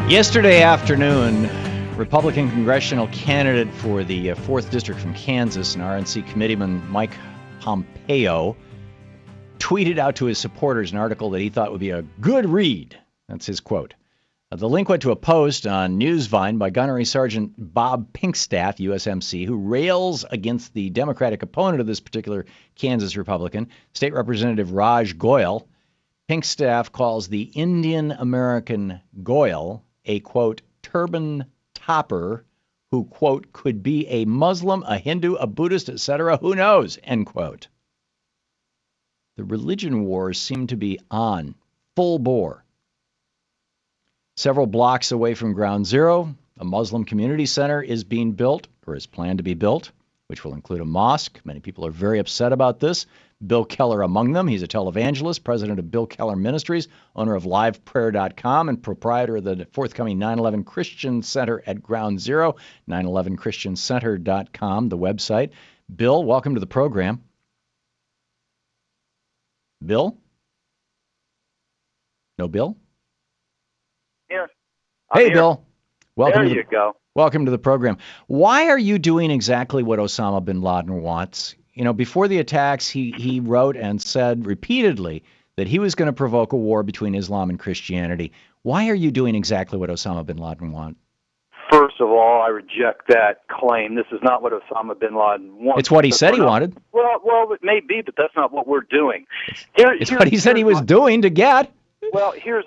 Yesterday afternoon, Republican congressional candidate for the 4th District from Kansas and RNC committeeman Mike Pompeo tweeted out to his supporters an article that he thought would be a good read. That's his quote. The link went to a post on Newsvine by Gunnery Sergeant Bob Pinkstaff, USMC, who rails against the Democratic opponent of this particular Kansas Republican, State Representative Raj Goyal. Pinkstaff calls the Indian American Goyal a, quote, turban topper who, quote, could be a Muslim, a Hindu, a Buddhist, etc. Who knows, end quote. The religion wars seem to be on full bore. Several blocks away from Ground Zero, a Muslim community center is being built, or is planned to be built, which will include a mosque. Many people are very upset about this. Bill Keller among them. He's a televangelist, president of Bill Keller Ministries, owner of LivePrayer.com, and proprietor of the forthcoming 9/11 Christian Center at Ground Zero, 911christiancenter.com, the website. Bill, welcome to the program. Bill? No Bill? Here. Hey, Bill. Welcome. There you go. Welcome to the program. Why are you doing exactly what Osama bin Laden wants? You know, before the attacks, he wrote and said repeatedly that he was going to provoke a war between Islam and Christianity. Why are you doing exactly what Osama bin Laden wants? First of all, I reject that claim. This is not what Osama bin Laden wants. It's what he said he wanted. Well, it may be, but that's not what we're doing. It's what he said he was doing to get. Well, here's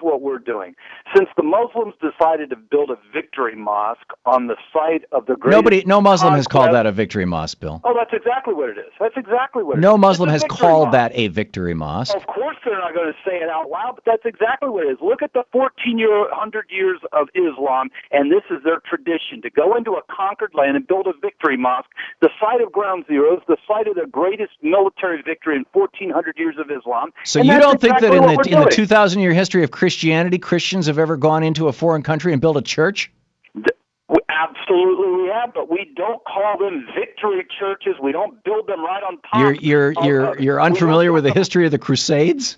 what we're doing. Since the Muslims decided to build a victory mosque on the site of the greatest no Muslim has called that a victory mosque, Bill. Oh, that's exactly what it is. That's exactly what it is. No Muslim has called that a victory mosque. Of course they're not going to say it out loud, but that's exactly what it is. Look at the 1,400 years of Islam, and this is their tradition, to go into a conquered land and build a victory mosque. The site of Ground Zero is the site of the greatest military victory in 1,400 years of Islam. So you don't think that in the 2,000-year history of Christianity, Christians have ever gone into a foreign country and built a church? Absolutely we have, but we don't call them victory churches. We don't build them right on top. You're unfamiliar with the history of the Crusades?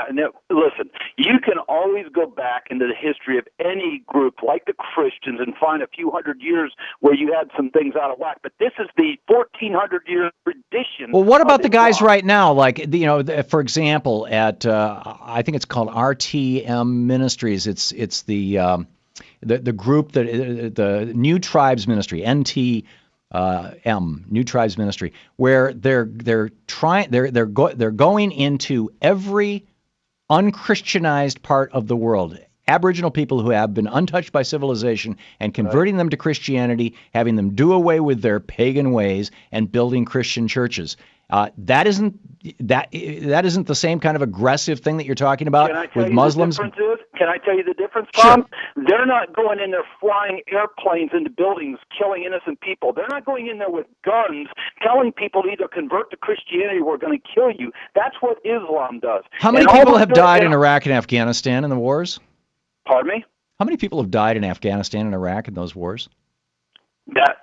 No, listen, you can always go back into the history of any group like the Christians and find a few hundred years where you had some things out of whack, but this is the 1,400-year tradition. Well, what about the guys right now? Like, for example, at I think it's called RTM Ministries. It's the group that the New Tribes Ministry, NTM, New Tribes Ministry, where they're going into every unchristianized part of the world, Aboriginal people who have been untouched by civilization, and converting them to Christianity, having them do away with their pagan ways, and building Christian churches. That isn't the same kind of aggressive thing that you're talking about with Muslims. Can I tell you the difference, Tom? Sure. They're not going in there flying airplanes into buildings, killing innocent people. They're not going in there with guns, telling people to either convert to Christianity or we're going to kill you. That's what Islam does. How many people have died in Iraq and Afghanistan in the wars? Pardon me? How many people have died in Afghanistan and Iraq in those wars? That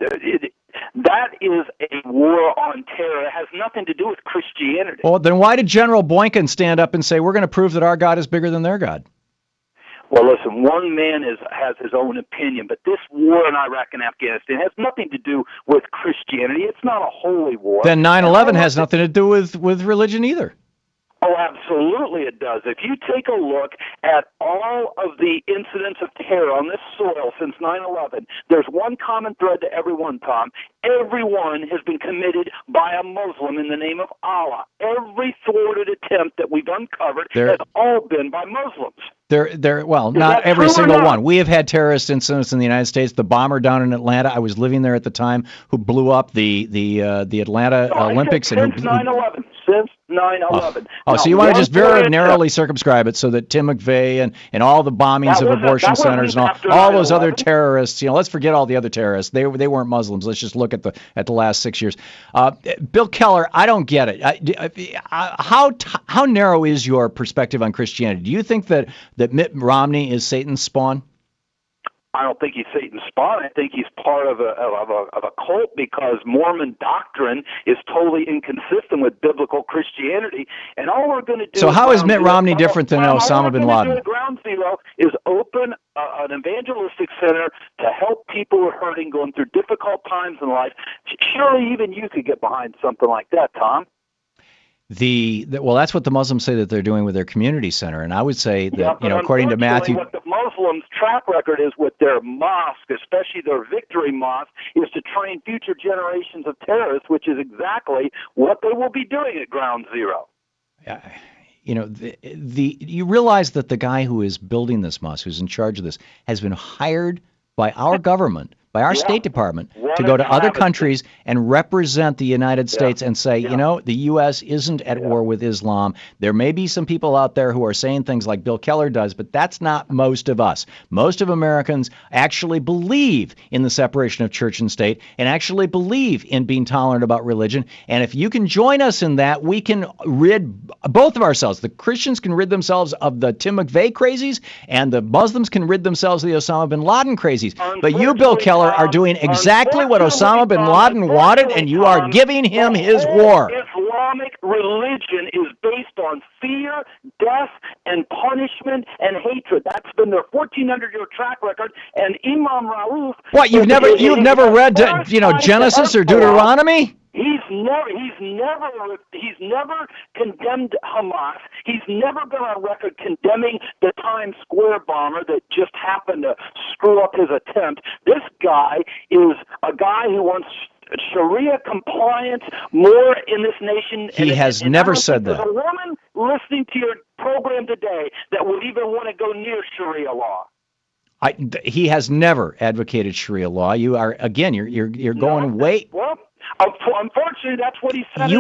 is a war on terror. It has nothing to do with Christianity. Well, then why did General Boykin stand up and say, we're going to prove that our God is bigger than their God? Well, listen, one man has his own opinion, but this war in Iraq and Afghanistan has nothing to do with Christianity. It's not a holy war. Then 9/11 has nothing to do with religion either. Oh, absolutely it does. If you take a look at all of the incidents of terror on this soil since 9/11, there's one common thread to everyone, Tom. Everyone has been committed by a Muslim in the name of Allah. Every thwarted attempt that we've uncovered has all been by Muslims. Well, not every single one. We have had terrorist incidents in the United States. The bomber down in Atlanta, I was living there at the time, who blew up the Atlanta Olympics. Since 9/11. Since 9/11. Oh, so you want to just very narrowly circumscribe it so that Tim McVeigh and all the bombings of abortion centers and all those other terrorists, let's forget all the other terrorists. They weren't Muslims. Let's just look at the last 6 years. Bill Keller, I don't get it. How narrow is your perspective on Christianity? Do you think that Mitt Romney is Satan's spawn? I don't think he's Satan's spawn. I think he's part of a cult, because Mormon doctrine is totally inconsistent with biblical Christianity. And all we're going to do. So how is Mitt Romney different than Osama bin Laden? All we're going to do at Ground Zero is open an evangelistic center to help people who are hurting, going through difficult times in life. Surely even you could get behind something like that, Tom. Well, that's what the Muslims say that they're doing with their community center, and I would say that according to Matthew, what the Muslims' track record is with their mosque, especially their Victory Mosque, is to train future generations of terrorists, which is exactly what they will be doing at Ground Zero. You realize that the guy who is building this mosque, who's in charge of this, has been hired by our government, by our State Department, to go to other countries and represent the United States and say, the U.S. isn't at war with Islam. There may be some people out there who are saying things like Bill Keller does, but that's not most of us. Most of Americans actually believe in the separation of church and state and actually believe in being tolerant about religion. And if you can join us in that, we can rid both of ourselves. The Christians can rid themselves of the Tim McVeigh crazies, and the Muslims can rid themselves of the Osama bin Laden crazies. But you, Bill Keller, are doing exactly what Osama bin Laden wanted, and you are giving him his war. Islamic religion is based on fear, death, and punishment and hatred. That's been their 1,400-year track record. And Imam Rauf. What, you've never read Genesis or Deuteronomy? He's never condemned Hamas. He's never been on record condemning the Times Square bomber that just happened to screw up his attempt. This guy is a guy who wants Sharia compliance more in this nation. He has never said that. There's a woman listening to your program today that would even want to go near Sharia law. He has never advocated Sharia law. You are, again, you're going way. Well, unfortunately, that's what he said.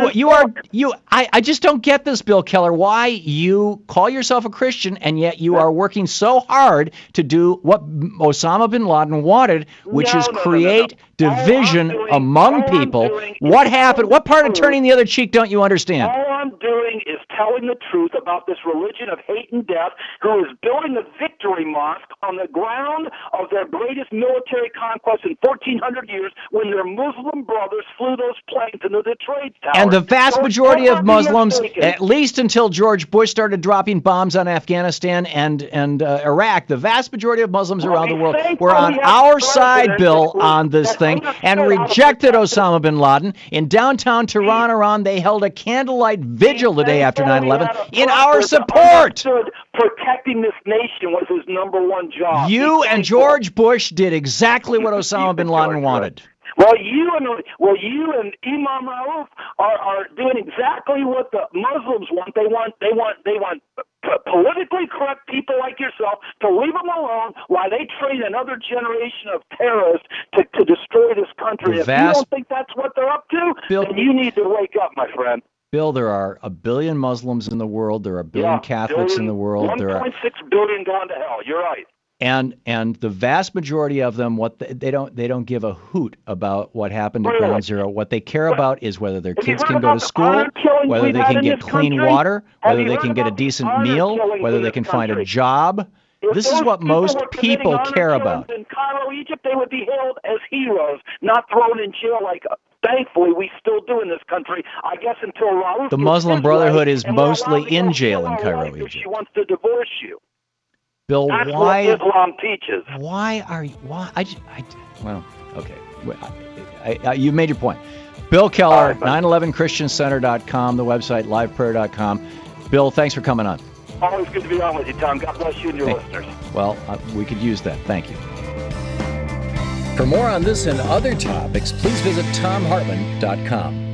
I just don't get this, Bill Keller. Why you call yourself a Christian and yet you are working so hard to do what Osama bin Laden wanted, which is create division among people. What happened? What part of turning the other cheek don't you understand? All I'm doing is telling the truth about this religion of hate and death, who is building a Victory Mosque on the ground of their greatest military conquest in 1,400 years, when their Muslim brothers flew those planes into the trade towers. And the vast majority of Muslims, at least until George Bush started dropping bombs on Afghanistan and Iraq, the vast majority of Muslims around the world were on our side, Bill, on this thing, and rejected Osama bin Laden. In downtown Tehran, Iran, they held a candlelight vigil the day after 9/11 in our support. Protecting this nation was his number one job. You and George Bush did exactly what Osama bin Laden wanted. Well, you and Imam Rauf are doing exactly what the Muslims want. They want politically correct people like yourself to leave them alone while they train another generation of terrorists to destroy this country. If you don't think that's what they're up to, then you need to wake up, my friend. Bill, there are 1 billion Muslims in the world. There are 1 billion Catholics in the world. 1.6 billion gone to hell. You're right. And the vast majority of them, they don't give a hoot about what happened at Ground Zero. What they care about is whether their kids can go to school, whether they can get clean water, whether they can get a decent meal, whether they can find a job. This is what most people care about. In Cairo, Egypt, they would be hailed as heroes, not thrown in jail like. Thankfully, we still do in this country. I guess until Rauf. The Muslim Brotherhood is mostly in jail in Cairo, Egypt. She wants to divorce you. Bill, that's what Islam teaches. Why are you? Why? Well, okay. You made your point. Bill Keller, 911christiancenter.com, the website, liveprayer.com. Bill, thanks for coming on. Always good to be on with you, Tom. God bless you and your listeners. Well, we could use that. Thank you. For more on this and other topics, please visit TomHartman.com.